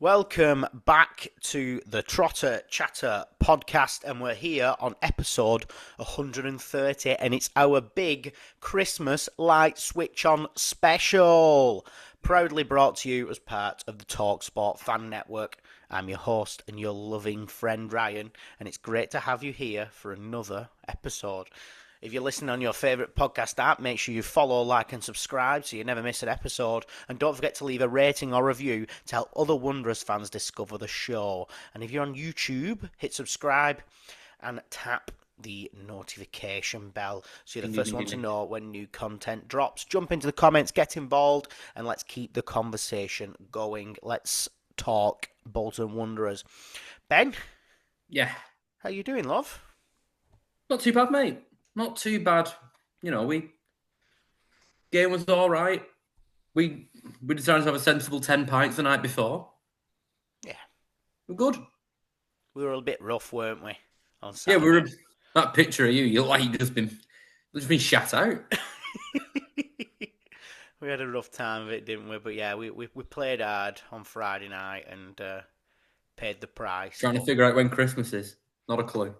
Welcome back to the Trotter Chatter podcast, and we're here on episode 130, and it's our big Christmas light switch on special, proudly brought to you as part of the TalkSport Fan Network. I'm your host and your loving friend Ryan, and it's great to have you here for another episode. If you're listening on your favourite podcast app, make sure you follow, like and subscribe so you never miss an episode. And don't forget to leave a rating or review to help other Wanderers fans discover the show. And if you're on YouTube, hit subscribe and tap the notification bell so you're the first one to know when new content drops. Jump into the comments, get involved, and let's keep the conversation going. Let's talk Bolton Wanderers. Ben? Yeah. How you doing, love? Not too bad, mate. Not too bad. Game was all right. We decided to have a sensible 10 pints the night before. Yeah. We're good. We were a bit rough, weren't we? On Yeah, Saturday. that picture of you look like you've just been shat out. We had a rough time of it, didn't we? But yeah, we played hard on Friday night and paid the price. Trying to figure out when Christmas is. Not a clue.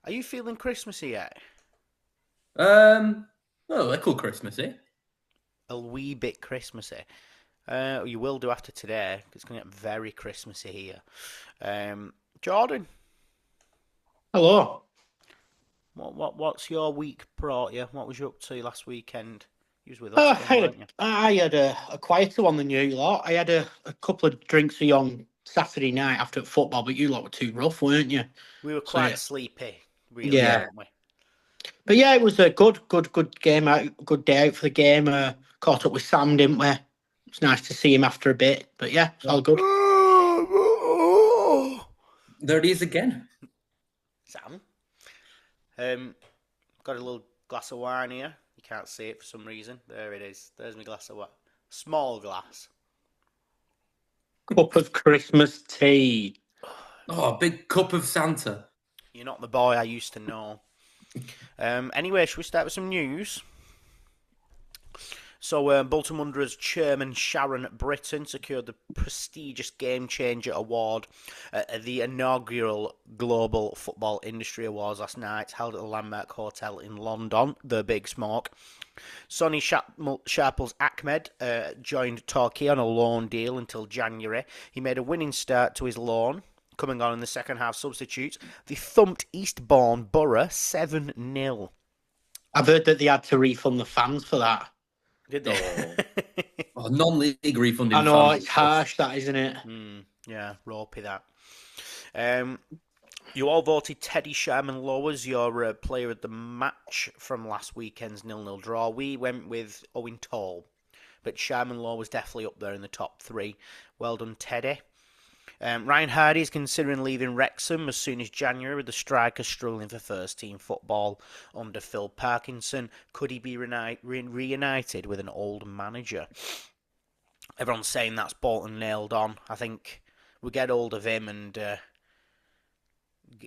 Are you feeling Christmassy yet? Well, they're cool Christmassy. A wee bit Christmassy. You will do after today. It's going to get very Christmassy here. Jordan. Hello. What's your week brought you? What was you up to last weekend? You was with us, I had a quieter one than you lot. I had a couple of drinks for you on Saturday night after football, but you lot were too rough, weren't you? We were quite sleepy, really, weren't we? But yeah, it was a good game out, good day out for the game. Caught up with Sam, didn't we? It's nice to see him after a bit. But yeah, it's all good. There it is again. Sam. Got a little glass of wine here. You can't see it for some reason. There it is. There's my glass of wine. Small glass. Cup of Christmas tea. Oh, a big cup of Santa. You're not the boy I used to know. Anyway, should we start with some news? So, Bolton Wanderers chairman Sharon Brittan secured the prestigious Game Changer Award at the inaugural Global Football Industry Awards last night, held at the Landmark Hotel in London, the Big Smoke. Sonny Sharples-Ahmed joined Torquay on a loan deal until January. He made a winning start to his loan, coming on in the second half substitute. They thumped Eastbourne Borough 7-0. I've heard that they had to refund the fans for that. Did they? Oh, non-league refunding. I know, fans. it's harsh, that, isn't it? Yeah, ropey that. You all voted Teddy Sharman-Lowe as your player of the match from last weekend's 0-0 draw. We went with Owen Toll, but Sharman-Lowe was definitely up there in the top three. Well done, Teddy. Ryan Hardy is considering leaving Wrexham as soon as January, with the striker struggling for first-team football under Phil Parkinson. Could he be reunited with an old manager? Everyone's saying that's Bolton nailed on. I think we get hold of him and...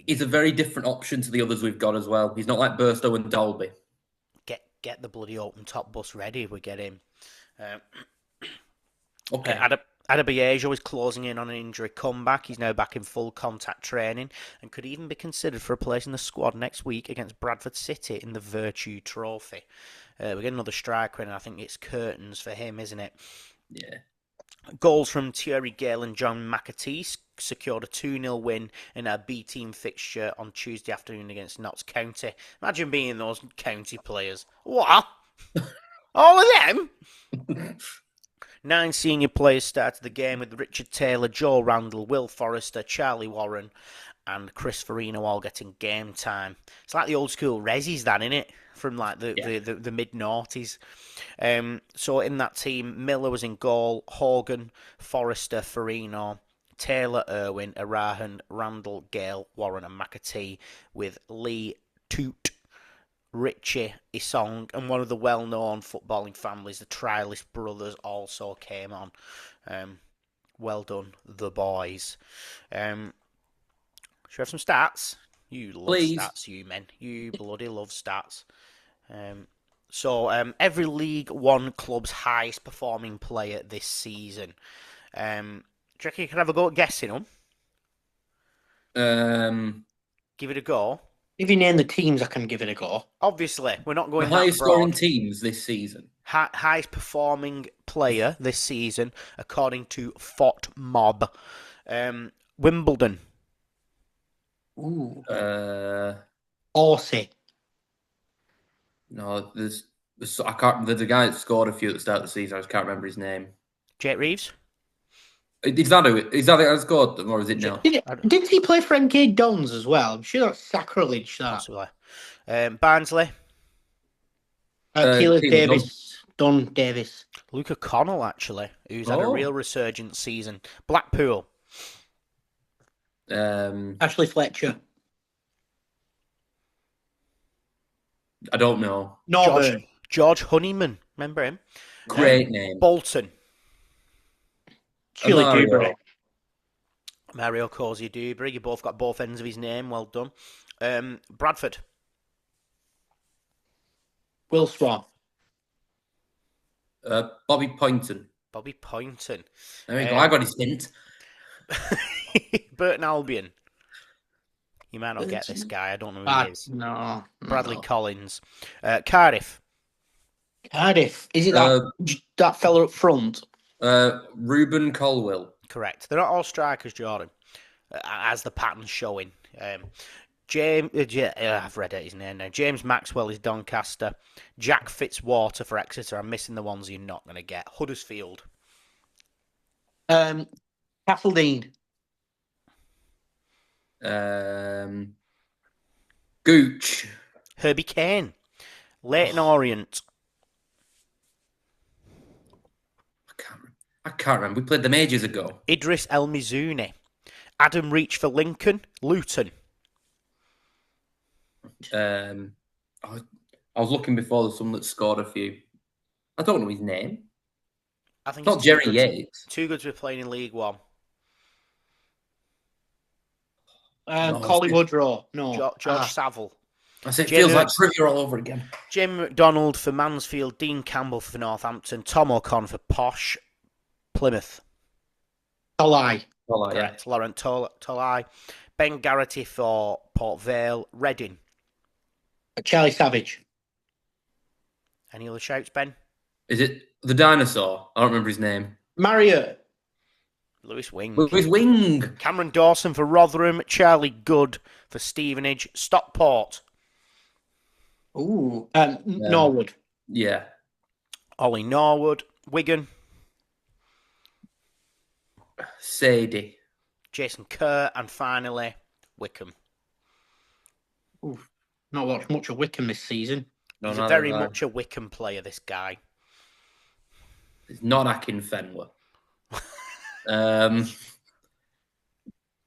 he's a very different option to the others we've got as well. He's not like Burstow and Dalby. Get the bloody open top bus ready if we get him. Okay. Adeboyejo is closing in on an injury comeback. He's now back in full contact training and could even be considered for a place in the squad next week against Bradford City in the Virtue Trophy. We get another striker and I think it's curtains for him, isn't it? Yeah. Goals from Thierry Gale and John McAtee secured a 2-0 win in our B-team fixture on Tuesday afternoon against Notts County. Imagine being those county players. What? All of them? 9 senior players started the game with Richard Taylor, Joe Randall, Will Forrester, Charlie Warren and Chris Farino all getting game time. It's like the old school Rezzies, that, innit? From like the mid-noughties. So in that team, Miller was in goal, Hogan, Forrester, Farino, Taylor, Irwin, Arahan, Randall, Gale, Warren and McAtee, with Lee, Toot, Richie, Isong, and one of the well-known footballing families, the Trialist brothers, also came on. Well done, the boys. Should we have some stats? You love stats, you men. You bloody love stats. So every League One club's highest performing player this season. Do you reckon you could have a go at guessing them? Give it a go. If you name the teams, I can give it a go. Obviously, we're not The going that highest scoring broad. teams this season. Highest performing player this season, according to Fort Mob. Wimbledon. Ooh. No, Horsey. there's I can't. There's a guy that scored a few at the start of the season. I just can't remember his name. Jake Reeves. Is that who scored them, or is it no? Didn't he play for MK Dons as well? I'm sure that's sacrilege. That. Possibly. Barnsley. Keeler Keeler Davis. Don Davis. Luca Connell, actually, who's had a real resurgent season. Blackpool. Ashley Fletcher. I don't know. Norburn. George Honeyman. Remember him? Great name. Bolton. Chile Dubry. Mario Cosi Dubry. You both got both ends of his name. Well done. Bradford. Will Swan. Bobby Poynton. Bobby Poynton. There we go. I got his hint. Burton Albion. You might not get this guy. I don't know who he is. No. Bradley Collins. Cardiff. Cardiff. Is it that fella up front? Ruben Colwill. Correct. They're not all strikers, Jordan, as the pattern's showing. James, I've read it, his name now. James Maxwell is Doncaster. Jack Fitzwater for Exeter. I'm missing the ones you're not going to get. Huddersfield. Castledine. Gooch. Herbie Kane. Leighton Orient. I can't remember. We played them ages ago. Idris El Mizouni. Adam Reach for Lincoln. Luton. I was looking before. There's someone that scored a few. I don't know his name. I think it's not Jerry Yates. Too good to be playing in League One. Colin Woodrow. No. George Saville. I say it feels like trivia all over again. Jim McDonald for Mansfield. Dean Campbell for Northampton. Tom O'Connor for Posh. Plymouth. Tolai. Correct. Yeah. Laurent Tolai. Ben Garrity for Port Vale. Reading. Charlie Savage. Any other shouts, Ben? Is it the dinosaur? I don't remember his name. Marriott. Lewis Wing. Lewis Wing. Cameron Dawson for Rotherham. Charlie Good for Stevenage. Stockport. Ooh. Norwood. Yeah. Ollie Norwood. Wigan. Sadie. Jason Kerr. And finally, Wickham. Ooh. Not watched much of Wickham this season. He's very much a Wickham player, this guy. It's not Akin Fenwer.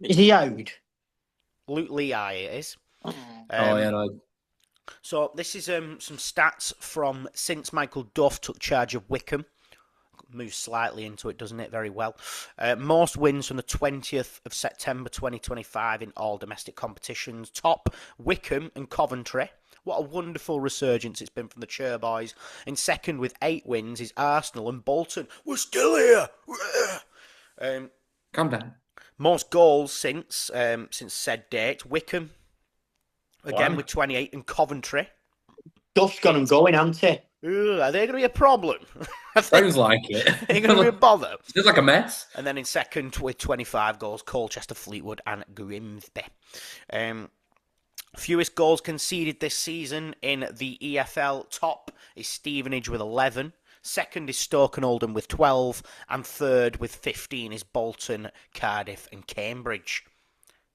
Is he out? Luke Lehigh it is. No. So this is some stats from since Michael Duff took charge of Wickham. Moves slightly into it, doesn't it? Very well. Most wins from the 20th of September 2025 in all domestic competitions. Top, Wickham and Coventry. What a wonderful resurgence it's been from the Cheer Boys. In second with 8 wins is Arsenal and Bolton. We're still here! Calm down. Most goals since said date. Wickham, again with 28, and Coventry. Duff's gone and going, hasn't he? Are they going to be a problem? Sounds like it. Are they going to be a bother? Feels like a mess. And then in second with 25 goals, Colchester, Fleetwood and Grimsby. Fewest goals conceded this season in the EFL. Top is Stevenage with 11. Second is Stoke and Oldham with 12. And third with 15 is Bolton, Cardiff and Cambridge.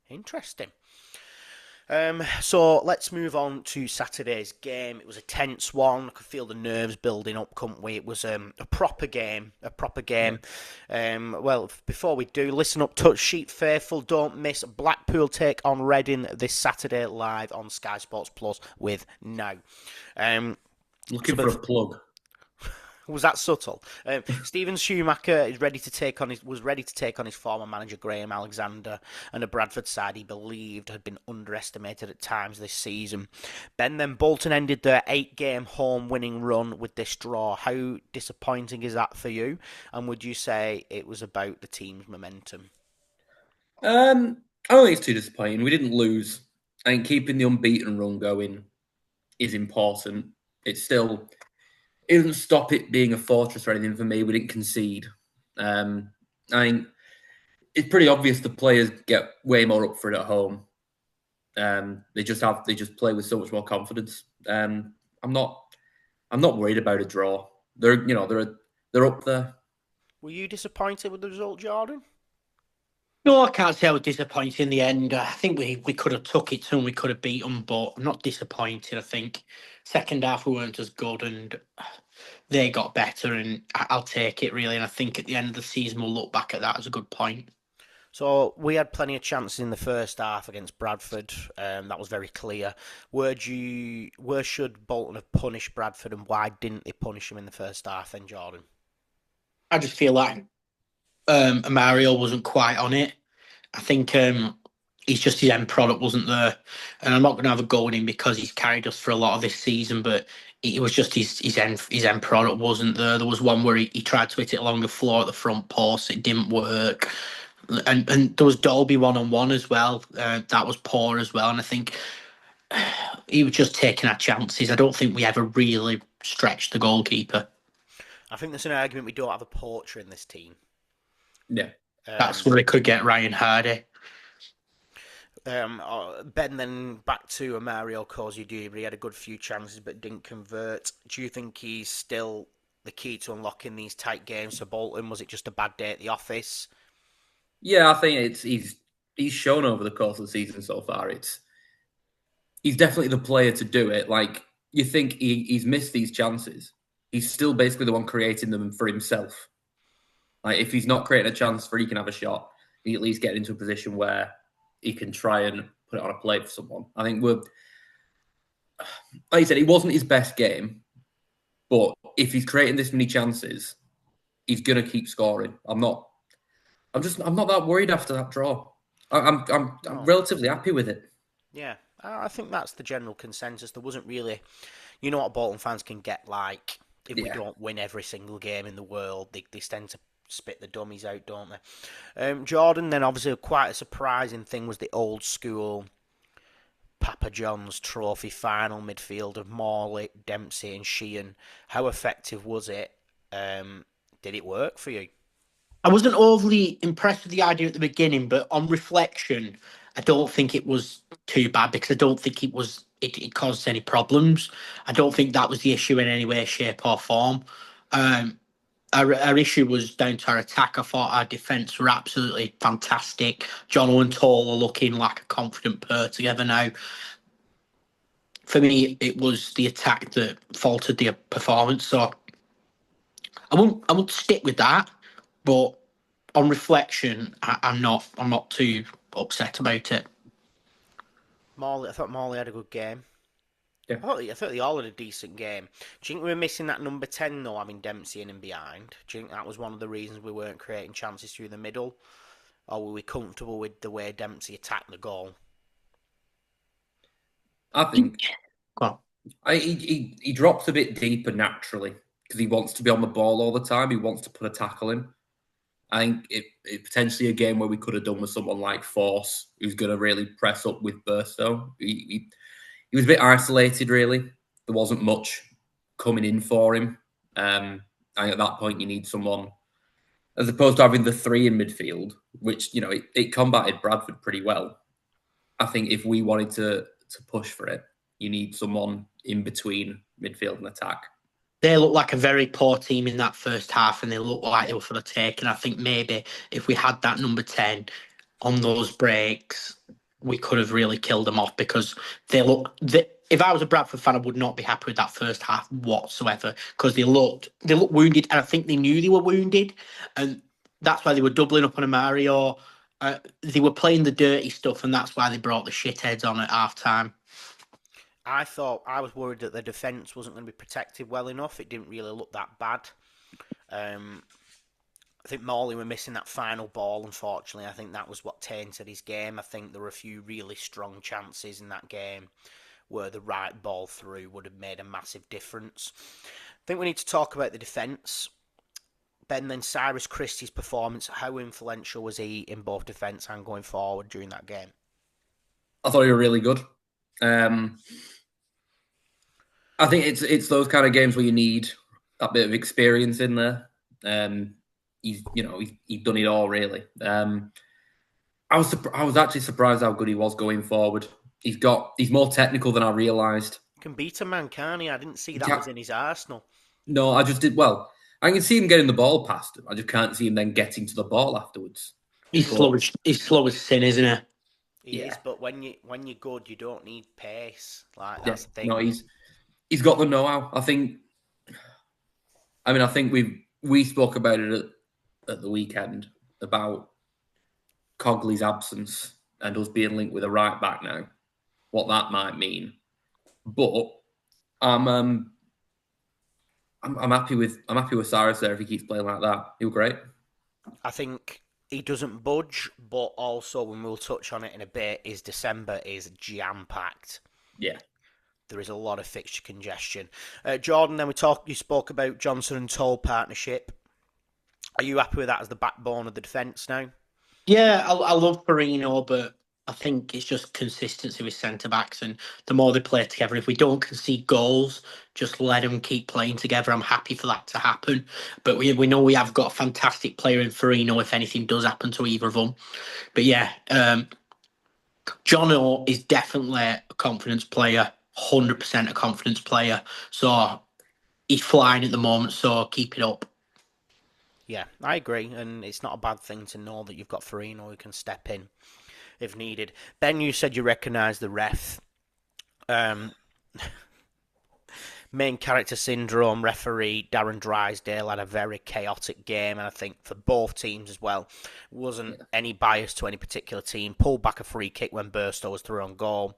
Interesting. So let's move on to Saturday's game. It was a tense one. I could feel the nerves building up, couldn't we? It was a proper game. Well, before we do, listen up, Touch Sheet faithful. Don't miss Blackpool take on Reading this Saturday live on Sky Sports Plus with Now. Looking for a plug. Was that subtle? Steven Schumacher is was ready to take on his former manager Graham Alexander and a Bradford side he believed had been underestimated at times this season. Then Bolton ended their 8-game home winning run with this draw. How disappointing is that for you? And would you say it was about the team's momentum? I don't think it's too disappointing. We didn't lose. I think keeping the unbeaten run going is important. It doesn't stop it being a fortress or anything for me. We didn't concede. I think it's pretty obvious the players get way more up for it at home. They just play with so much more confidence. I'm not worried about a draw. They're up there. Were you disappointed with the result, Jordan? No, I can't say I was disappointed in the end. I think we could have took it to and we could have beat them, but I'm not disappointed. I think second half we weren't as good and they got better, and I'll take it really. And I think at the end of the season we'll look back at that as a good point. So we had plenty of chances in the first half against Bradford. That was very clear. Where should Bolton have punished Bradford, and why didn't they punish him in the first half? Then Jordan. I just feel like Mario wasn't quite on it. I think he's just his end product wasn't there, and I'm not going to have a go at him because he's carried us for a lot of this season. But it was just his end product wasn't there. There was one where he tried to hit it along the floor at the front post. It didn't work. And there was Dolby 1-on-1 as well. That was poor as well. And I think he was just taking our chances. I don't think we ever really stretched the goalkeeper. I think there's an argument we don't have a poacher in this team. Yeah. That's where they could get Ryan Hardy. Ben, then back to Mario Cosy-Dubry. He had a good few chances but didn't convert. Do you think he's still the key to unlocking these tight games for Bolton? Was it just a bad day at the office? Yeah, I think he's shown over the course of the season so far. He's definitely the player to do it. Like, you think he's missed these chances. He's still basically the one creating them for himself. Like, if he's not creating a chance where he can have a shot, he at least get into a position where he can try and put it on a plate for someone. I think like I said, it wasn't his best game, but if he's creating this many chances, he's gonna keep scoring. I'm not that worried after that draw. I'm relatively happy with it. Yeah, I think that's the general consensus. There wasn't really, you know what Bolton fans can get like if we don't win every single game in the world. They tend to spit the dummies out, don't they? Jordan, then obviously quite a surprising thing was the old school Papa John's Trophy final midfield of Morley, Dempsey and Sheehan. How effective was it? Did it work for you? I wasn't overly impressed with the idea at the beginning, but on reflection, I don't think it was too bad because I don't think it caused any problems. I don't think that was the issue in any way, shape, or form. Our issue was down to our attack. I thought our defence were absolutely fantastic. Jono and Toll are looking like a confident pair together now. For me, it was the attack that faltered the performance. So I won't stick with that. But on reflection, I'm not too upset about it. I thought Morley had a good game. Yeah. I thought they all had a decent game. Do you think we were missing that number 10 though, having Dempsey in and behind? Do you think that was one of the reasons we weren't creating chances through the middle? Or were we comfortable with the way Dempsey attacked the goal? I think he drops a bit deeper naturally because he wants to be on the ball all the time. He wants to put a tackle in. I think it potentially a game where we could have done with someone like Force, who's going to really press up with Burstow. He was a bit isolated, really. There wasn't much coming in for him. And at that point, you need someone, as opposed to having the three in midfield, which, it combated Bradford pretty well. I think if we wanted to push for it, you need someone in between midfield and attack. They looked like a very poor team in that first half, and they looked like they were for the take. And I think maybe if we had that number 10 on those breaks, we could have really killed them off because if I was a Bradford fan, I would not be happy with that first half whatsoever because they looked wounded, and I think they knew they were wounded, and that's why they were doubling up on a Mario. They were playing the dirty stuff, and that's why they brought the shitheads on at half time. I thought I was worried that the defence wasn't going to be protected well enough. It didn't really look that bad. I think Morley were missing that final ball, unfortunately. I think that was what tainted his game. I think there were a few really strong chances in that game where the right ball through would have made a massive difference. I think we need to talk about the defence. Ben, then Cyrus Christie's performance, how influential was he in both defence and going forward during that game? I thought he was really good. I think it's those kind of games where you need that bit of experience in there. He's done it all really. I was actually surprised how good he was going forward. He's more technical than I realised. Can beat a man, can't he? I didn't see that was in his arsenal. No, I just did. Well, I can see him getting the ball past him. I just can't see him then getting to the ball afterwards. He's slow as sin, isn't he? He is, but when you're good, you don't need pace. Like that's the thing. No, he's got the know-how. I think we spoke about it at the weekend about Cogley's absence and us being linked with a right back now. What that might mean, but I'm happy with Cyrus there if he keeps playing like that. He'll great. I think he doesn't budge, but also, when we'll touch on it in a bit, is December is jam-packed. Yeah. There is a lot of fixture congestion. Jordan, then you spoke about Johnson and Toll partnership. Are you happy with that as the backbone of the defence now? Yeah, I love Perino, but I think it's just consistency with centre-backs, and the more they play together, if we don't concede goals, just let them keep playing together. I'm happy for that to happen. But we know we have got a fantastic player in Farino if anything does happen to either of them. But yeah, Jono is definitely a confidence player, 100% a confidence player. So he's flying at the moment, so keep it up. Yeah, I agree, and it's not a bad thing to know that you've got Farino who can step in if needed. Ben, you said you recognise the ref. Main character syndrome referee Darren Drysdale had a very chaotic game, and I think for both teams as well. Wasn't any bias to any particular team. Pulled back a free kick when Burstow was through on goal.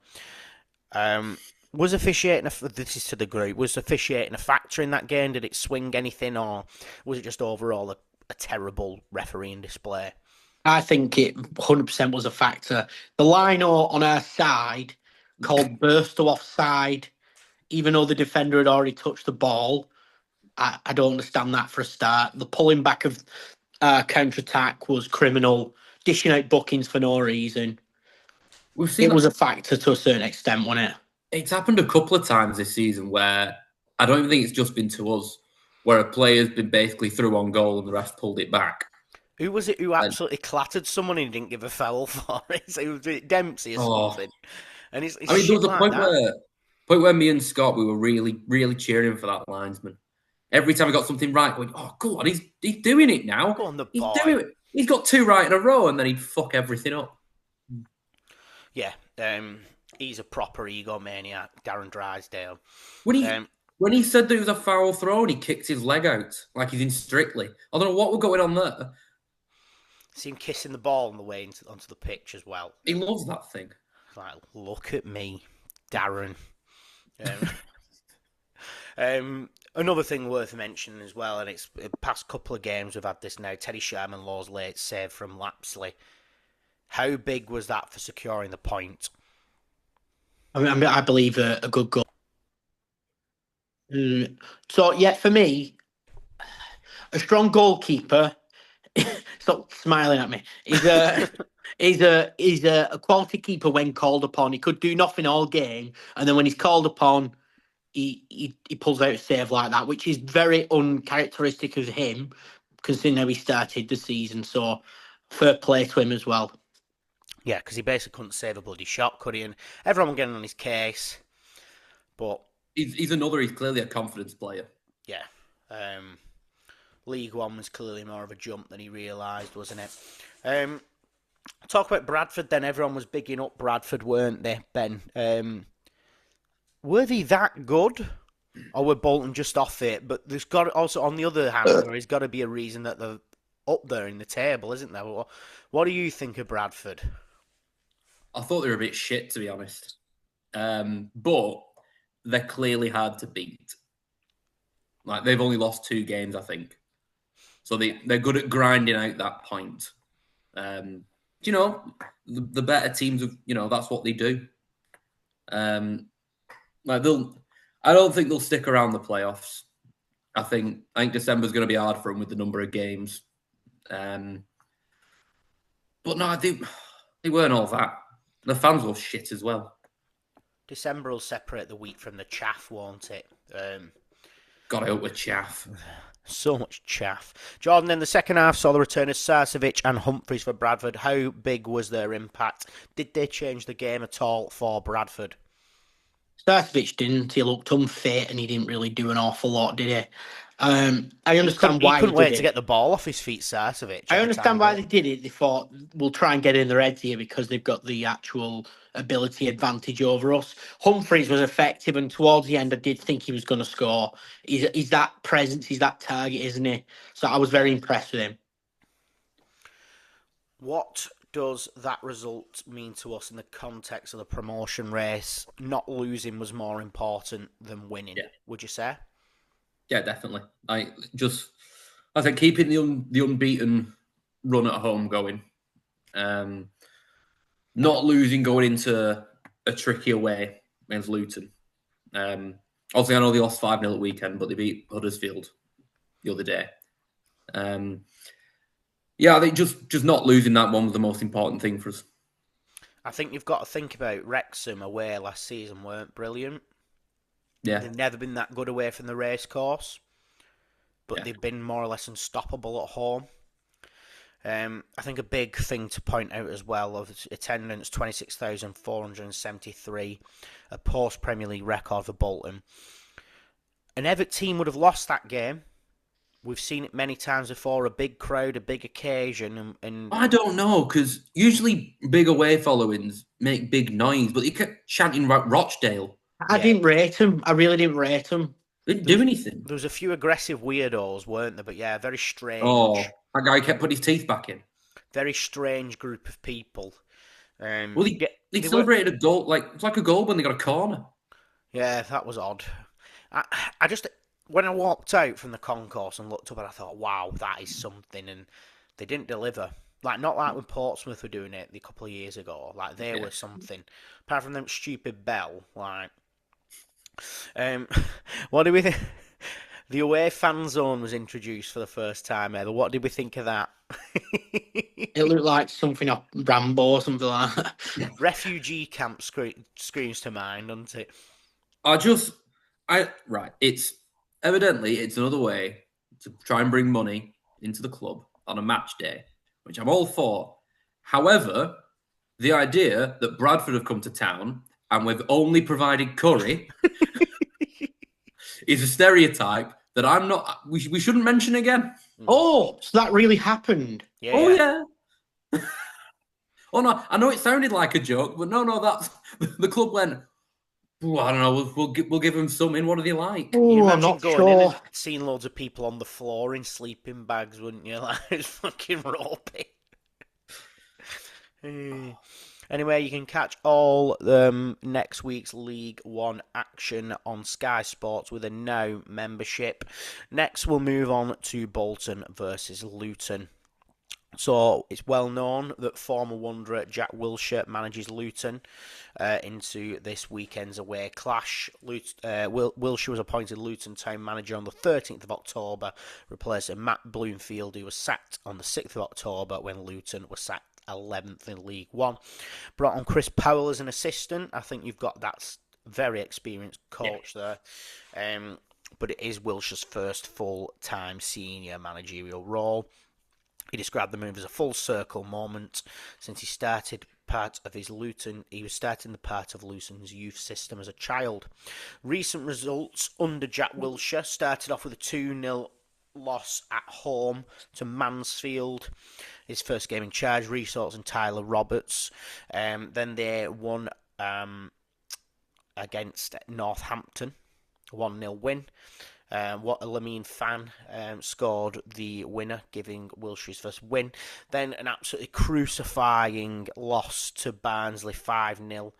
Was officiating, this is to the group, was officiating a factor in that game? Did it swing anything, or was it just overall a terrible refereeing display? I think it 100% was a factor. The lino on our side called Burstow offside, even though the defender had already touched the ball. I don't understand that for a start. The pulling back of counter-attack was criminal. Dishing out bookings for no reason. It was a factor to a certain extent, wasn't it? It's happened a couple of times this season where I don't even think it's just been to us, where a player's been basically through on goal and the ref pulled it back. Who was it who absolutely clattered someone and didn't give a foul for it? So it was Dempsey or something. And there was a point where me and Scott, we were really, really cheering for that linesman. Every time we got something right, going, oh, go on, he's doing it now. Go on, the he's boy. doing it. He's got 2 right in a row, and then he'd fuck everything up. Yeah, he's a proper egomaniac, Darren Drysdale. When he said there was a foul throw and he kicked his leg out, like he's in Strictly, I don't know what was going on there. See him kissing the ball on the way onto the pitch as well. He loves that thing. Like, look at me, Darren. Another thing worth mentioning as well, and it's the past couple of games we've had this now, Teddy Sharman-Lowe's late save from Lapsley. How big was that for securing the point? I believe a good goal. So, yeah, for me, a strong goalkeeper, stop smiling at me, he's a quality keeper when called upon. He could do nothing all game, and then when he's called upon, he pulls out a save like that, which is very uncharacteristic of him, considering how he started the season. So, fair play to him as well. Yeah, because he basically couldn't save a bloody shot, could he? And everyone was getting on his case. But he's clearly a confidence player. Yeah. League One was clearly more of a jump than he realised, wasn't it? Talk about Bradford then. Everyone was bigging up Bradford, weren't they, Ben? Were they that good? Or were Bolton just off it? But there's got also, on the other hand, there's got to be a reason that they're up there in the table, isn't there? What do you think of Bradford? I thought they were a bit shit, to be honest. But they're clearly hard to beat. Like, they've only lost 2 games, I think. So they're good at grinding out that point. You know, the better teams, that's what they do. Like I don't think they'll stick around the playoffs. I think December's going to be hard for them with the number of games. But no, they weren't all that. The fans were shit as well. December will separate the wheat from the chaff, won't it? Got out with chaff. So much chaff. Jordan, in the second half, saw the return of Sarcevic and Humphreys for Bradford. How big was their impact? Did they change the game at all for Bradford? Sarcevic didn't. He looked unfit and he didn't really do an awful lot, did he? I understand why he couldn't wait did to it. get the ball off his feet, Sarcevic. I understand why they did it. They thought, we'll try and get in their heads here because they've got the actual ability advantage over us. Humphreys was effective, and towards the end, I did think he was going to score. He's that presence, he's that target, isn't he? So I was very impressed with him. What does that result mean to us in the context of the promotion race? Not losing was more important than winning, would you say? Yeah, definitely. I think keeping the unbeaten run at home going, not losing going into a tricky away against Luton. Obviously, I know they lost 5-0 at weekend, but they beat Huddersfield the other day. Yeah, I think just not losing that one was the most important thing for us. I think you've got to think about Wrexham away last season weren't brilliant. Yeah. They've never been that good away from the racecourse, but they've been more or less unstoppable at home. I think a big thing to point out as well of attendance, 26,473, a post-Premier League record for Bolton. An Everton team would have lost that game. We've seen it many times before, a big crowd, a big occasion. And I don't know, because usually big away followings make big noise, but you kept chanting Rochdale. I didn't rate him. I really didn't rate him. Didn't do anything. There was a few aggressive weirdos, weren't there? But yeah, very strange. Oh, that guy kept putting his teeth back in. Very strange group of people. Well, they celebrated a goal, it's like a goal when they got a corner. Yeah, that was odd. I just, when I walked out from the concourse and looked up, and I thought, wow, that is something, and they didn't deliver. Not like when Portsmouth were doing it a couple of years ago. Like, they were something. Apart from them stupid bell, what do we think? The away fan zone was introduced for the first time ever. What did we think of that? It looked like something off Rambo or something like that. Refugee camp screams to mind, doesn't it? It's evidently it's another way to try and bring money into the club on a match day, which I'm all for. However, the idea that Bradford have come to town and we've only provided curry is a stereotype that I'm not. We shouldn't mention again. Oh, so that really happened? Yeah. Oh no, I know it sounded like a joke, but no, that's the club went. Oh, I don't know. We'll give them something. What do they like? Oh, you I'm not going sure. in and seeing loads of people on the floor in sleeping bags, wouldn't you? Like, it's fucking ropey. Anyway, you can catch all next week's League One action on Sky Sports with a Now membership. Next, we'll move on to Bolton versus Luton. So it's well known that former Wanderer Jack Wilshere manages Luton into this weekend's away clash. Wilshere was appointed Luton Town manager on the 13th of October, replacing Matt Bloomfield, who was sacked on the 6th of October when Luton was sacked 11th in League One. Brought on Chris Powell as an assistant. I think you've got that very experienced coach there. But it is Wilshere's first full-time senior managerial role. He described the move as a full circle moment since he started he was starting the part of Luton's youth system as a child. Recent results under Jack Wilshere started off with a 2-0 loss at home to Mansfield. His first game in charge, Resorts and Tyler Roberts. Then they won against Northampton, 1-0 win. Lamine Fan scored the winner, giving Wilshere his first win. Then an absolutely crucifying loss to Barnsley, 5-0.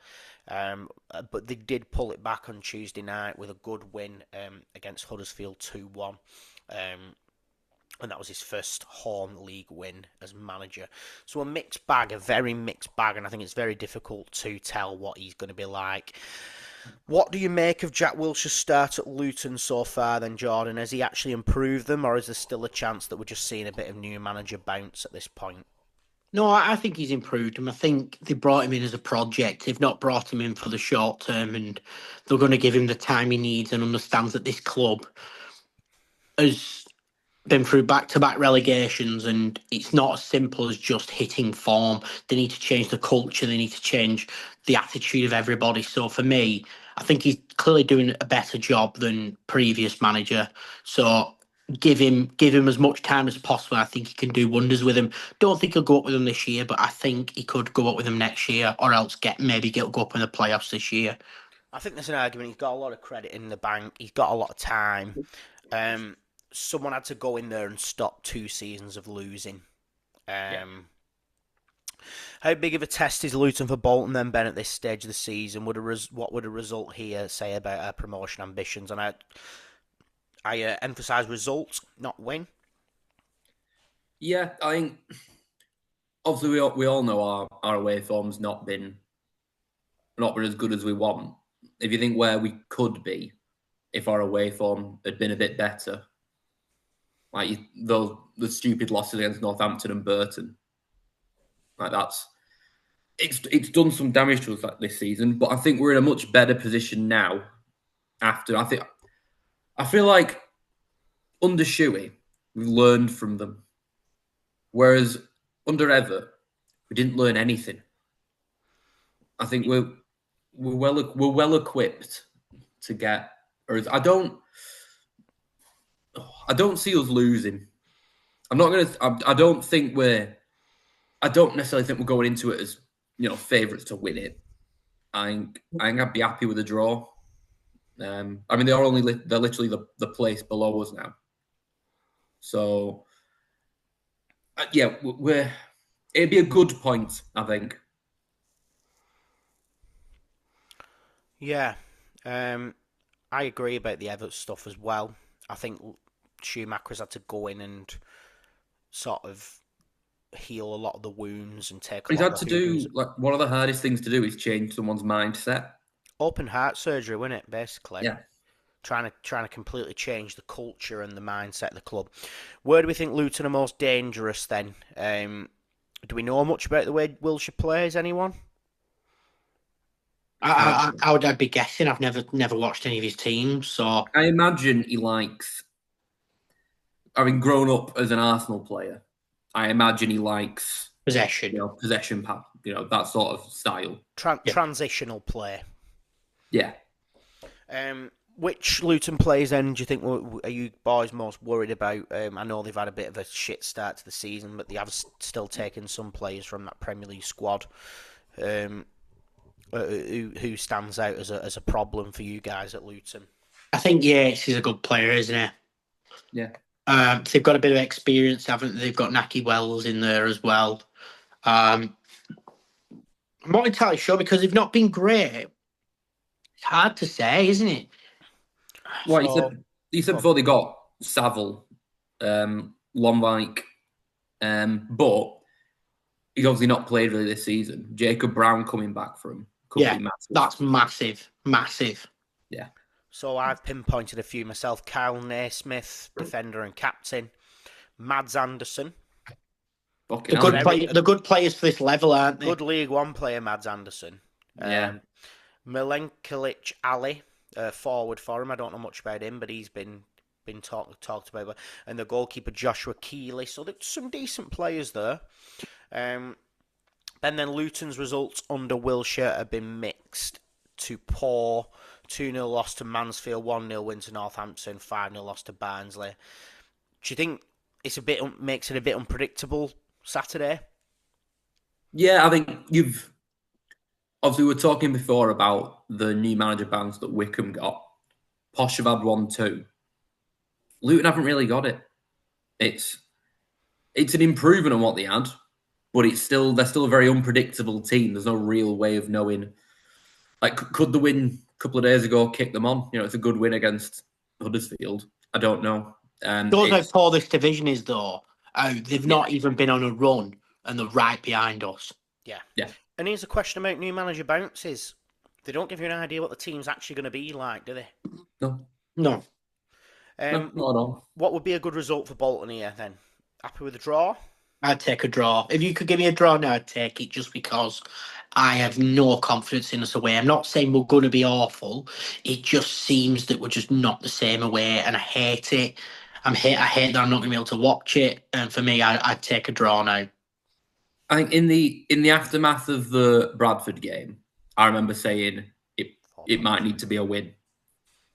But they did pull it back on Tuesday night with a good win against Huddersfield 2-1. And that was his first home league win as manager. So a mixed bag, a very mixed bag, and I think it's very difficult to tell what he's going to be like. What do you make of Jack Wilshere's start at Luton so far then, Jordan? Has he actually improved them, or is there still a chance that we're just seeing a bit of new manager bounce at this point? No, I think he's improved him. I think they brought him in as a project. They've not brought him in for the short term, and they're going to give him the time he needs and understands that this club has been through back-to-back relegations, and it's not as simple as just hitting form. They need to change the culture. They need to change the attitude of everybody. So for me, I think he's clearly doing a better job than previous manager. So give him as much time as possible. I think he can do wonders with him. Don't think he'll go up with them this year, but I think he could go up with them next year, or else go up in the playoffs this year. I think there's an argument. He's got a lot of credit in the bank. He's got a lot of time. Someone had to go in there and stop 2 seasons of losing. How big of a test is Luton for Bolton then, Ben, at this stage of the season? What would a result here say about our promotion ambitions? And I emphasise results, not win. Yeah, I think obviously we all know our away form's not been as good as we want. If you think where we could be if our away form had been a bit better, like the stupid losses against Northampton and Burton, like it's done some damage to us this season. But I think we're in a much better position now. I feel like under Shuey we've learned from them, whereas under Everett we didn't learn anything. I think we're well equipped to get. Or I don't see us losing. I don't necessarily think we're going into it as favourites to win it. I think I'd be happy with a draw. I mean, they're literally the place below us now. So yeah, it'd be a good point, I think. Yeah, I agree about the Everett stuff as well. I think Schumacher's had to go in and sort of heal a lot of the wounds and take. He's had to do one of the hardest things to do is change someone's mindset. Open heart surgery, wasn't it? Basically, yeah. Trying to completely change the culture and the mindset of the club. Where do we think Luton are most dangerous then? Do we know much about the way Wilshere plays? Anyone? I'd be guessing. I've never watched any of his teams, so I imagine he likes. Having grown up as an Arsenal player, I imagine he likes possession, that sort of style. Transitional play. Yeah. Which Luton players then do you think are you boys most worried about? I know they've had a bit of a shit start to the season, but they have still taken some players from that Premier League squad. Who stands out as a problem for you guys at Luton? I think Yates is a good player, isn't he? Yeah. They've got a bit of experience, haven't they? They've got Naki Wells in there as well. I'm not entirely sure because they've not been great. It's hard to say, isn't it? Well, you said before they got Saville, Lomvike, but he's obviously not played really this season. Jacob Brown coming back from could be massive. That's massive. Yeah. So I've pinpointed a few myself. Kyle Naismith, defender and captain. Mads Anderson. The good players for this level, aren't they? Good League One player, Mads Anderson. Yeah. Milenkovic Ali, forward for him. I don't know much about him, but he's been talked about. And the goalkeeper, Joshua Keeley. So there's some decent players there. And then Luton's results under Wilshere have been mixed to poor. 2-0 loss to Mansfield, 1-0 win to Northampton, 5-0 loss to Barnsley. Do you think makes it a bit unpredictable Saturday? Yeah, I think obviously we were talking before about the new manager bounce that Wickham got. Posh have had one too. Luton haven't really got it. It's an improvement on what they had, but they're still a very unpredictable team. There's no real way of knowing Like, could the win a couple of days ago kick them on? It's a good win against Huddersfield. I don't know. Shows how poor this division is, though. They've Yeah. not even been on a run, and they're right behind us. Yeah. And here's a question about new manager bounces. They don't give you an idea what the team's actually going to be like, do they? No. No. No, not at all. What would be a good result for Bolton here, then? Happy with a draw? I'd take a draw. If you could give me a draw now, I'd take it, just because I have no confidence in us away. I'm not saying we're going to be awful. It just seems that we're just not the same away, and I hate it. I hate that I'm not going to be able to watch it. And for me, I'd take a draw now. I think in the aftermath of the Bradford game, I remember saying it might need to be a win. It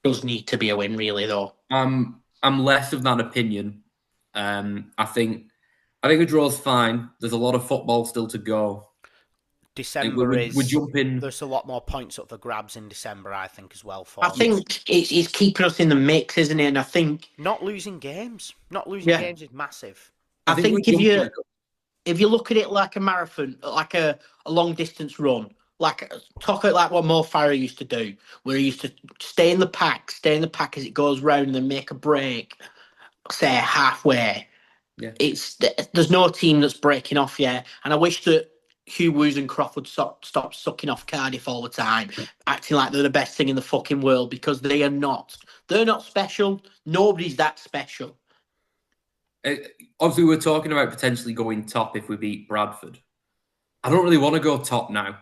does need to be a win, really, though. I'm less of that opinion. I think a draw's fine. There's a lot of football still to go. December we're jumping. There's a lot more points up for grabs in December, I think, as well. I think it's keeping us in the mix, isn't it? And I think not losing games games is massive. I think if you look at it like a marathon, like a long distance run, talk about like what Mo Farah used to do, where he used to stay in the pack as it goes round, and then make a break, say halfway. Yeah. There's no team that's breaking off yet, and I wish that Hugh Woos and Crawford stop sucking off Cardiff all the time, acting like they're the best thing in the fucking world, because they are not. They're not special. Nobody's that special. Obviously, we're talking about potentially going top if we beat Bradford. I don't really want to go top now.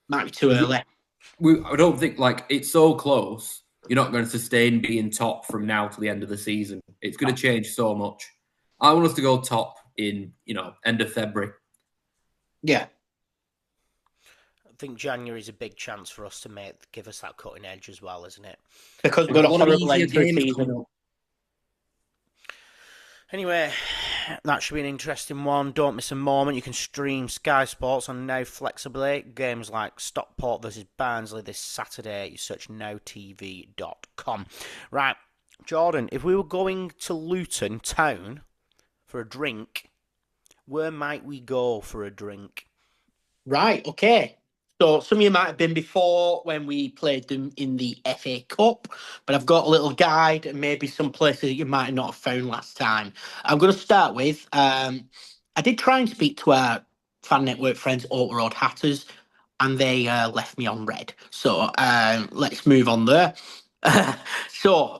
Might be too early. I don't think, it's so close. You're not going to sustain being top from now to the end of the season. It's going to change so much. I want us to go top in, end of February. Yeah. I think January is a big chance for us to give us that cutting edge as well, isn't it? Because we've got a horrible end to the season. Anyway, that should be an interesting one. Don't miss a moment. You can stream Sky Sports on Now flexibly. Games like Stockport versus Barnsley this Saturday. You search nowtv.com. Right, Jordan, if we were going to Luton Town for a drink, where might we go for a drink? Right, okay. So some of you might have been before when we played them in the FA Cup, but I've got a little guide and maybe some places that you might not have found last time. I'm going to start with, I did try and speak to our fan network friends, Oak Road Hatters, and they left me on red. So let's move on there. So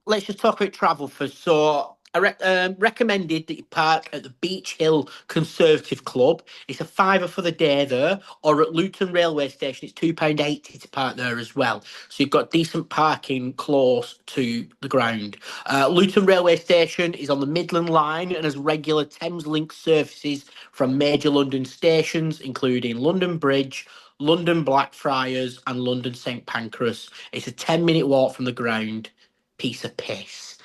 let's just talk about travel first. So I recommended that you park at the Beach Hill Conservative Club. It's a £5 for the day there, or at Luton Railway Station, it's £2.80 to park there as well. So you've got decent parking close to the ground. Luton Railway Station is on the Midland Line and has regular Thameslink services from major London stations, including London Bridge, London Blackfriars, and London St Pancras. It's a 10-minute walk from the ground. Piece of piss.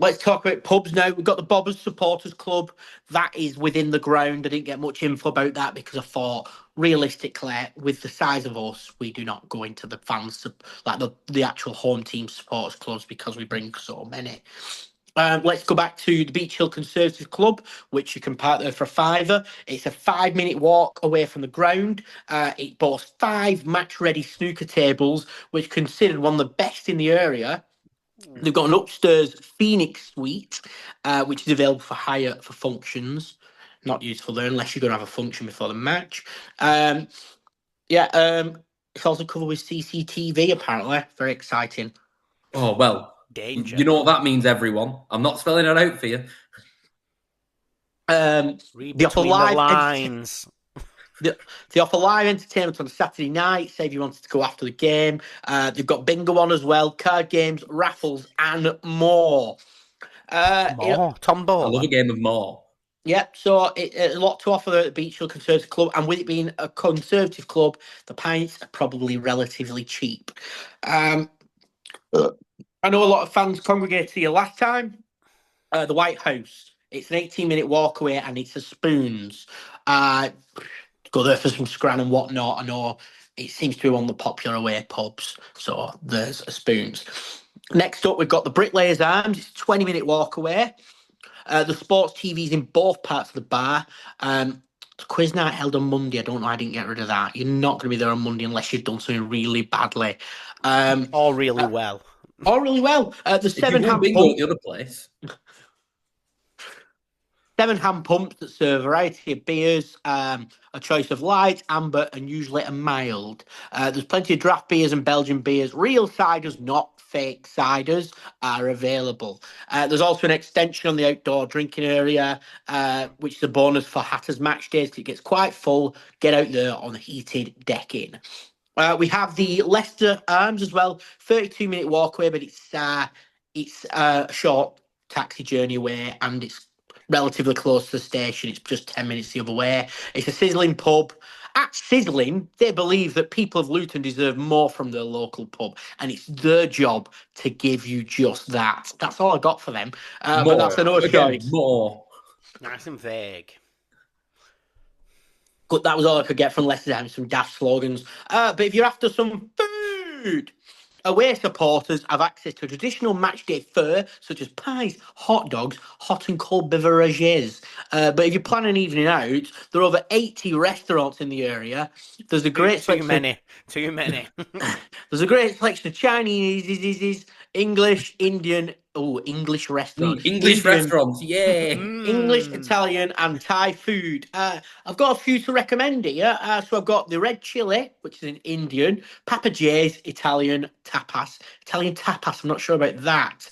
Let's talk about pubs now. We've got the Bobbers Supporters Club. That is within the ground. I didn't get much info about that because I thought, realistically, with the size of us, we do not go into the fans, like the actual home team supporters clubs, because we bring so many. Let's go back to the Beach Hill Conservative Club, which you can park there for £5. It's a 5-minute walk away from the ground. It boasts 5 match-ready snooker tables, which are considered one of the best in the area. They've got an upstairs Phoenix suite, which is available for hire for functions. Not useful there unless you're going to have a function before the match. It's also covered with CCTV, apparently. Very exciting. Oh, well. Danger. You know what that means, everyone. I'm not spelling it out for you. Read between the lines. They offer live entertainment on a Saturday night, say if you wanted to go after the game. They've got bingo on as well, card games, raffles, and more. Tombola. I love a game of more. Yep, so a lot to offer at the Beach Hill Conservative Club, and with it being a conservative club, the pints are probably relatively cheap. I know a lot of fans congregated here last time. The White House. It's an 18-minute walk away, and it's a Spoons. Go there for some scran and whatnot. I know it seems to be one of the popular away pubs, so there's a Spoons. Next up, we've got the Bricklayers Arms. It's a 20-minute walk away. The sports TV's in both parts of the bar. The quiz night held on Monday. I don't know. I didn't get rid of that. You're not going to be there on Monday unless you've done something really badly. Or really well. Or really well. The If seven you've won hand bingo pump. at the other place. 7 hand pumps that serve a variety of beers, a choice of light, amber, and usually a mild. There's plenty of draft beers and Belgian beers. Real ciders, not fake ciders, are available. There's also an extension on the outdoor drinking area, which is a bonus for Hatters match days. It gets quite full. Get out there on heated decking. We have the Leicester Arms as well. 32-minute walkway, but it's a short taxi journey away, and it's relatively close to the station. It's just 10 minutes the other way. It's a sizzling pub. At Sizzling, they believe that people of Luton deserve more from their local pub, and it's their job to give you just that. That's all I got for them. But that's a no choice. More. Nice and vague. But that was all I could get from Leicester having some daft slogans. But if you're after some food, away supporters have access to a traditional matchday fare, such as pies, hot dogs, hot and cold beverages. But if you plan an evening out, there are over 80 restaurants in the area. There's a great Too many. There's a great selection of Chinese, English, Indian, English restaurants. English Indian, restaurants, yeah. English, Italian, and Thai food. I've got a few to recommend here. So I've got the red chili, which is an Indian, Papa J's, Italian tapas. Italian tapas, I'm not sure about that.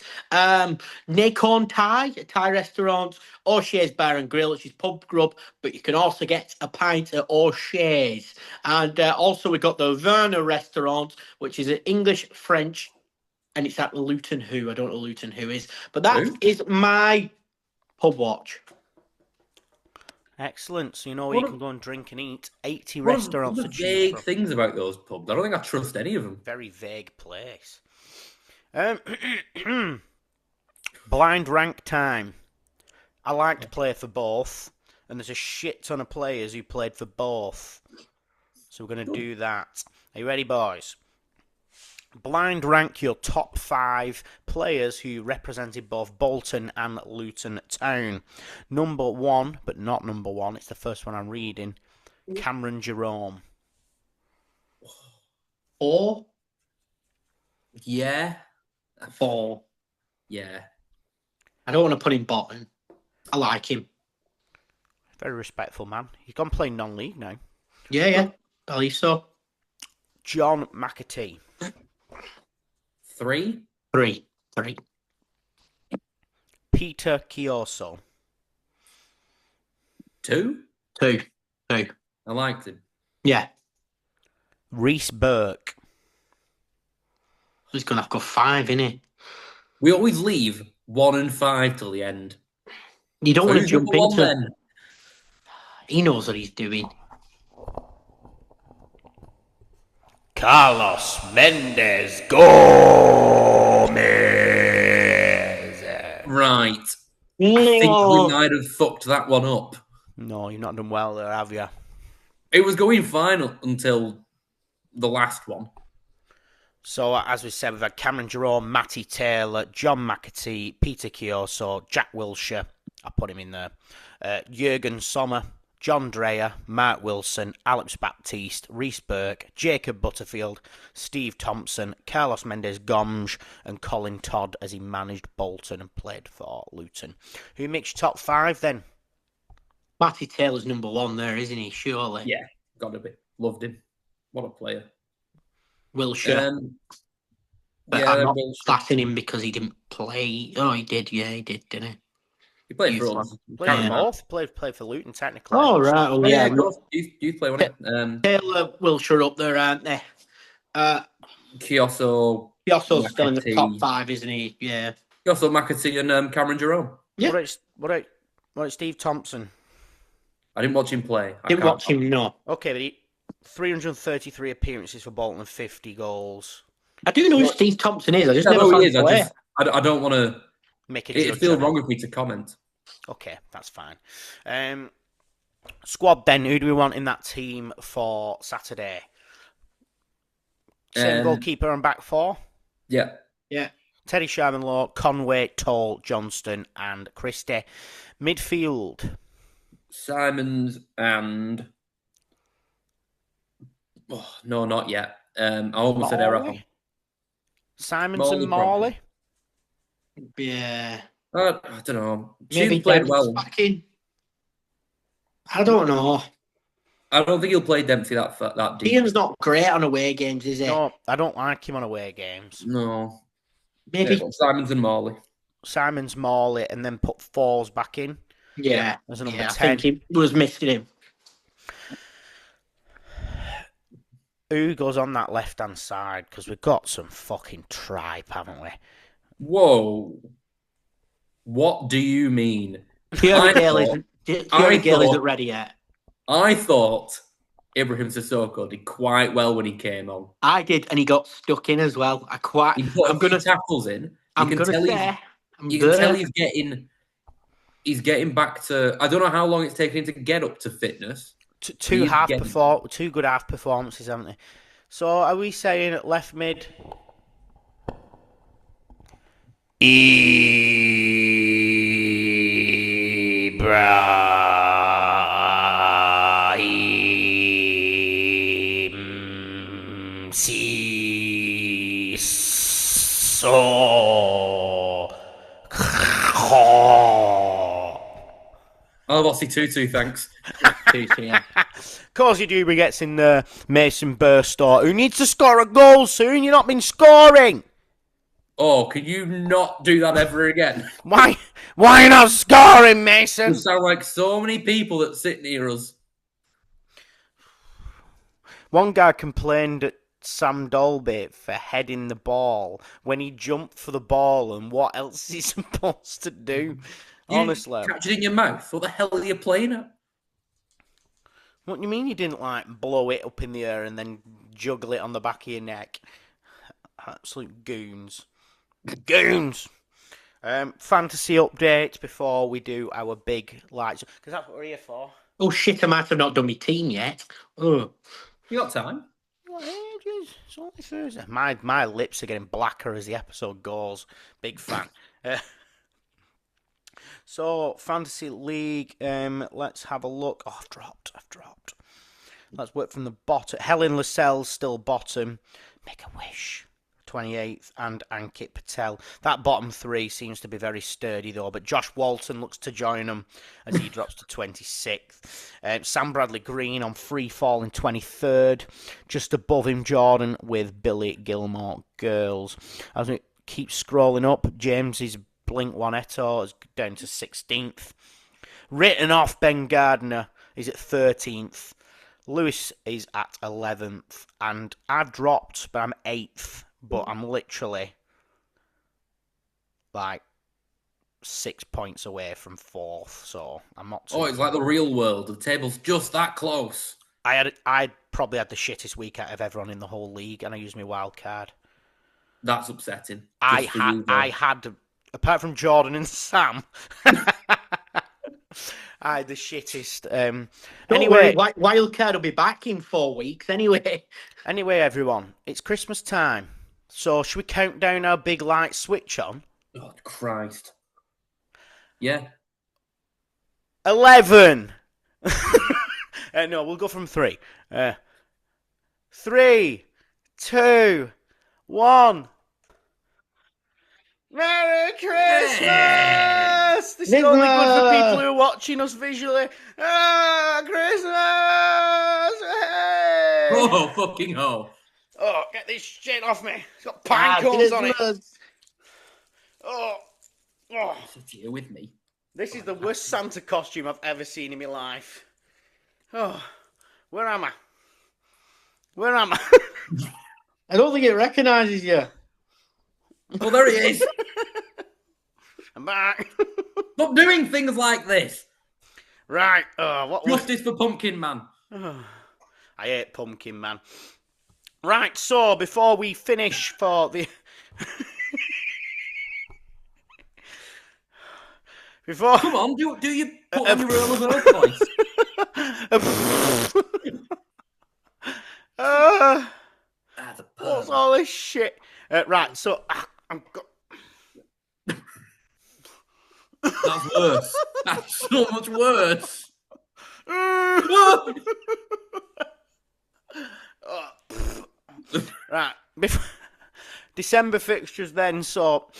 Nakorn Thai, a Thai restaurant, O'Shea's Bar and Grill, which is pub grub, but you can also get a pint at O'Shea's. And also we've got the Werner restaurant, which is an English, French, and it's at Luton Who. I don't know what Luton Who is. But that is my pub watch. Excellent. So you know where you can go and drink and eat. 80 restaurants to choose vague from. Things about those pubs. I don't think I trust any of them. Very vague place. Blind rank time. I like to play for both, and there's a shit ton of players who played for both. So we're going to do that. Are you ready, boys? Blind rank your top 5 players who represented both Bolton and Luton Town. Number 1, but not number 1, it's the first one I'm reading, Cameron Jerome. 4? Yeah. 4. Yeah. I don't want to put him bottom. I like him. Very respectful man. He's gone playing non-league now. Yeah. I believe so. John McAtee. 3. Peter Chioso. 2. I liked him. Yeah. Reece Burke. He's going to have to go 5, isn't he? We always leave 1 and 5 till the end. You don't want to jump into... Then? He knows what he's doing. Carlos Mendes Gomez. Right. I think we might have fucked that one up. No, you've not done well there, have you? It was going fine until the last one. So, as we said, we've had Cameron Jerome, Matty Taylor, John McAtee, Peter Chioso, Jack Wilshere, I put him in there, Jurgen Sommer, John Dreyer, Mark Wilson, Alex Baptiste, Reece Burke, Jacob Butterfield, Steve Thompson, Carlos Mendes Gomes, and Colin Todd as he managed Bolton and played for Luton. Who makes your top 5 then? Matty Taylor's number 1 there, isn't he? Surely. Yeah, gotta be. Loved him. What a player. Wilshere. But I'm not classing him because he didn't play. Oh, he did. Yeah, he did, didn't he? He played for us. Played both. Played for Luton, technically. Oh, right. Oh, yeah. Youth play, wasn't it? Taylor, Wilshere up there, aren't they? Chioso's still in the top 5, isn't he? Yeah. Chioso, McAtee, and Cameron Jerome. Yeah. What about Steve Thompson? I didn't watch him play. Didn't watch him, no. Okay, but he 333 appearances for Bolton and 50 goals. I do know who Steve Thompson is. I just never know he is. play. I don't want to make it feels wrong with me to comment. Okay, that's fine. Squad then, who do we want in that team for Saturday? Same goalkeeper and back 4? Yeah. Teddy Sharman-Lowe, Conway, Toll, Johnston and Christie. Midfield. Simons and no, not yet. I almost said Errol. Simons and Morley. Yeah. I don't know. Maybe She's played Dempsey's well. back in. I don't know. I don't think he'll play Dempsey that deep. Ian's not great on away games, is he? No, I don't like him on away games. No. Maybe Simons and Morley. Simons, Morley, and then put Falls back in. Yeah. As a number 10. I think he was missing him. Who goes on that left-hand side? Because we've got some fucking tripe, haven't we? Whoa. What do you mean? Thierry Gale isn't ready yet. I thought Ibrahim Sissoko did quite well when he came on. I did, and he got stuck in as well. He put a few tackles in. You can tell he's getting back to. I don't know how long it's taken him to get up to fitness. Two good half performances, haven't they? So are we saying at left mid? Ibrahim Sissoko. Oh, what's he Tutu? Thanks. Yeah. Of course you do. He gets in there. Mason Burstow, who needs to score a goal soon. You've not been scoring. Oh, can you not do that ever again? Why not scoring, Mason? You sound like so many people that sit near us. One guy complained at Sam Dolby for heading the ball when he jumped for the ball, and what else is he supposed to do? Honestly. You catch it in your mouth? What the hell are you playing at? What do you mean you didn't, blow it up in the air and then juggle it on the back of your neck? Absolute goons. Goons! Fantasy update before we do our big lights. Because that's what we're here for. Oh, shit, I might have not done my team yet. Oh. You got time? It's only Thursday. My lips are getting blacker as the episode goes. Big fan. So, Fantasy League, let's have a look. Oh, I've dropped. Let's work from the bottom. Helen Lascelles still bottom. Make a Wish, 28th, and Ankit Patel. That bottom three seems to be very sturdy, though, but Josh Walton looks to join them as he drops to 26th. Sam Bradley Green on free fall in 23rd. Just above him, Jordan with Billy Gilmore Girls. As we keep scrolling up, James's Blink One Eto is down to 16th. Written off Ben Gardner is at 13th. Lewis is at 11th. And I've dropped, but I'm 8th. But I'm literally 6 points away from 4th. So I'm not too... Oh, it's like the real world. The table's just that close. I probably had the shittest week out of everyone in the whole league, and I used my wild card. That's upsetting. I had... Apart from Jordan and Sam, I had the shittest. Anyway, Wildcard will be back in 4 weeks anyway. Anyway, everyone, it's Christmas time. So, should we count down our big light switch on? Oh, Christ. Yeah. 11. No, we'll go from 3. 3, 2, 1. Merry Christmas! This is only good for people who are watching us visually. Christmas! Hey! Oh, fucking hell. Oh, get this shit off me. It's got pine cones on it. Oh. Sit here with me. This is the worst Santa costume I've ever seen in my life. Oh, where am I? I don't think it recognises you. Oh, there he is. I'm back. Stop doing things like this. Right. Justice for Pumpkin Man. I hate Pumpkin Man. Right, so before we finish for the... Come on, do you put on your Earl of Earth voice? What's all this shit? Right, so... That's worse. That's so much worse. Right. December fixtures then. So,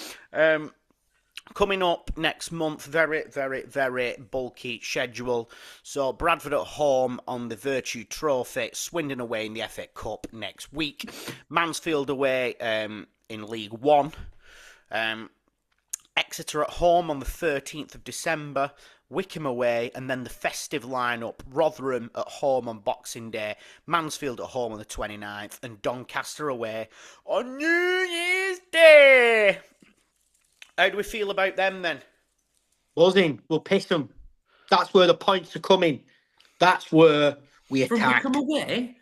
coming up next month, very, very, very bulky schedule. So, Bradford at home on the Virtue Trophy, Swindon away in the FA Cup next week, Mansfield away in League One, Exeter at home on the 13th of December, Wickham away, and then the festive lineup, Rotherham at home on Boxing Day, Mansfield at home on the 29th, and Doncaster away on New Year's Day. How do we feel about them then? Buzzing. We'll piss them. That's where the points are coming. That's where we attack. From Wickham away?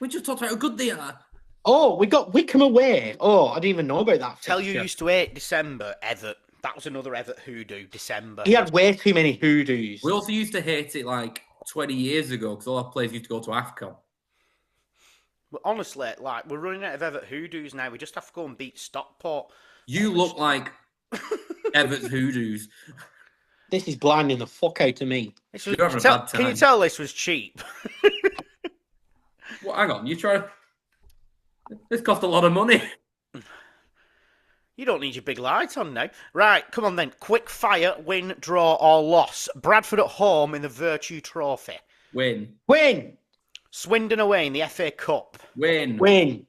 We just talked about how good they are. Oh, we got Wickham away. Oh, I didn't even know about that. Tell you used to hate December, Everett. That was another Everett hoodoo, December. He had way too many hoodoos. We also used to hate it like 20 years ago because all our players used to go to AFCON. But honestly, like, we're running out of Everett hoodoos now. We just have to go and beat Stockport. You look like Everett's hoodoos. This is blinding the fuck out of me. You're having a bad time. Can you tell this was cheap? Well, hang on, you try. This cost a lot of money. You don't need your big light on now. Right, come on then. Quick fire, win, draw or loss. Bradford at home in the Virtue Trophy. Win. Win. Swindon away in the FA Cup. Win. Win.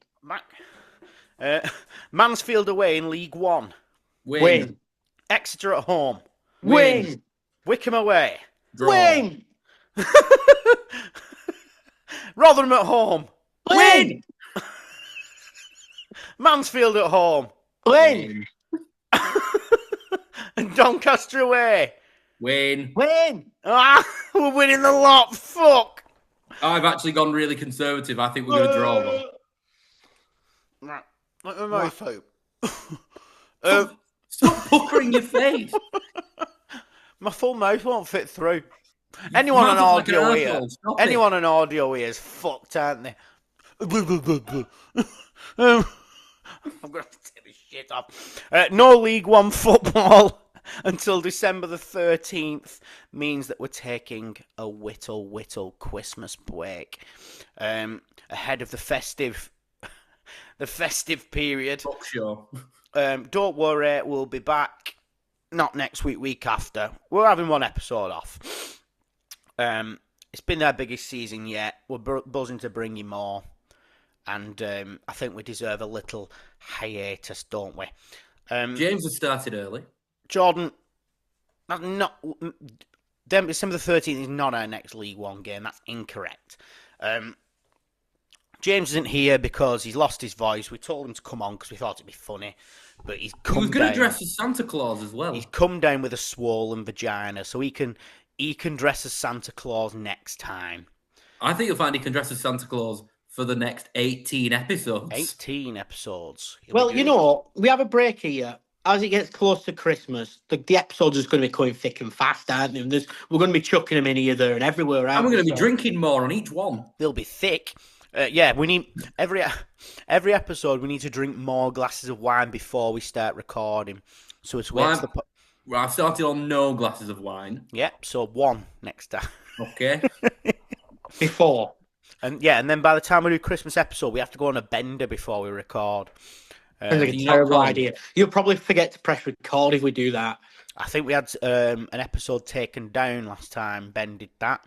Mansfield away in League One. Win. Exeter at home. Win. Wickham away. Draw. Win. Rotherham at home. Win. Mansfield at home. Win. And Doncaster away. Win. Win. Ah, we're winning the lot. Fuck. I've actually gone really conservative. I think we're going to draw one. Right. Let me know if Stop puckering your face. my full mouth won't fit through. Anyone on audio here? Anyone on audio here is fucked, aren't they? I'm going to take this shit off. No League One football until December the 13th means that we're taking a whittle Christmas break ahead of the festive period. Fuck sure. Don't worry, we'll be back. Not next week, week after. We're having one episode off. It's been our biggest season yet. We're buzzing to bring you more. And I think we deserve a little hiatus, don't we? James has started early. Jordan, December the 13th is not our next League One game. That's incorrect. James isn't here because he's lost his voice. We told him to come on because we thought it'd be funny. But he's come down. He was going to dress as Santa Claus as well. He's come down with a swollen vagina, so he can dress as Santa Claus next time. I think you'll find he can dress as Santa Claus for the next 18 episodes. 18 episodes. Well, you know, we have a break here. As it gets close to Christmas, the episodes are going to be coming thick and fast, aren't they? We're going to be chucking them in here, there, and everywhere. And we're going to be drinking more on each one. They'll be thick. Yeah, we need every episode. We need to drink more glasses of wine before we start recording. So it's I've started on no glasses of wine. Yep. So one next time. Okay. Before. And then by the time we do Christmas episode, we have to go on a bender before we record. Sounds like a terrible idea. You'll probably forget to press record if we do that. I think we had an episode taken down last time. Ben did that.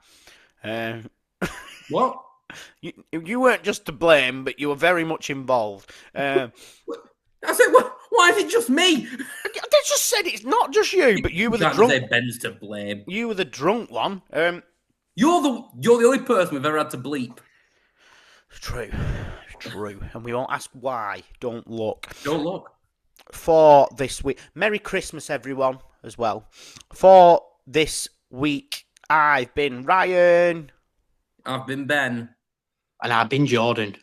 What? You weren't just to blame, but you were very much involved. I said, why is it just me? I just said it's not just you, but you were the drunk. Say Ben's to blame. You were the drunk one. You're the only person we've ever had to bleep. It's true. And we won't ask why. Don't look. Don't look. For this week, Merry Christmas, everyone, as well. For this week, I've been Ryan. I've been Ben. And I've been Jordan.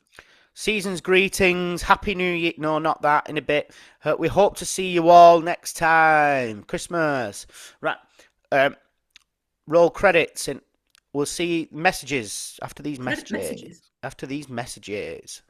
Season's greetings. Happy New Year. No, not that. In a bit. We hope to see you all next time. Christmas. Right. Roll credits. And we'll see messages after these messages. After these messages.